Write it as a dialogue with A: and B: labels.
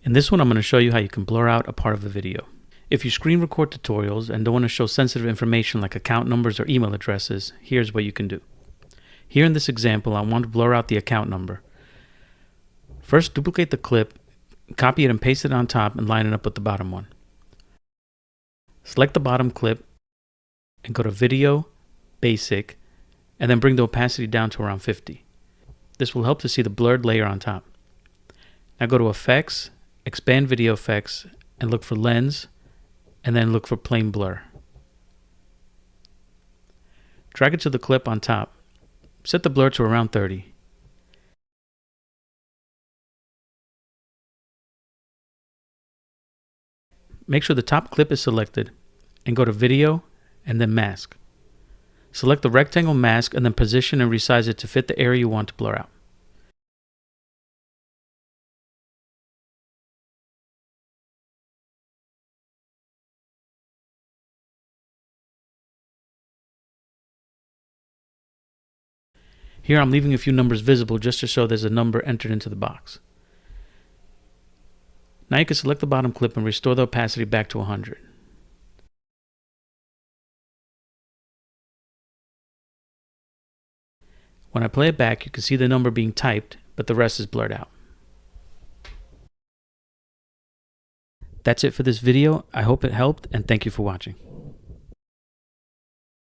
A: In this one, I'm going to show you how you can blur out a part of a video. If you screen record tutorials and don't want to show sensitive information like account numbers or email addresses, here's what you can do. Here in this example, I want to blur out the account number. First, duplicate the clip, copy it and paste it on top and line it up with the bottom one. Select the bottom clip and go to Video, Basic, and then bring the opacity down to around 50. This will help to see the blurred layer on top. Now go to Effects, Expand Video Effects, and look for Lens, and then look for Plain Blur. Drag it to the clip on top. Set the blur to around 30. Make sure the top clip is selected, and go to Video, and then Mask. Select the rectangle mask and then position and resize it to fit the area you want to blur out. Here I'm leaving a few numbers visible just to show there's a number entered into the box. Now you can select the bottom clip and restore the opacity back to 100. When I play it back, you can see the number being typed, but the rest is blurred out. That's it for this video. I hope it helped, and thank you for watching.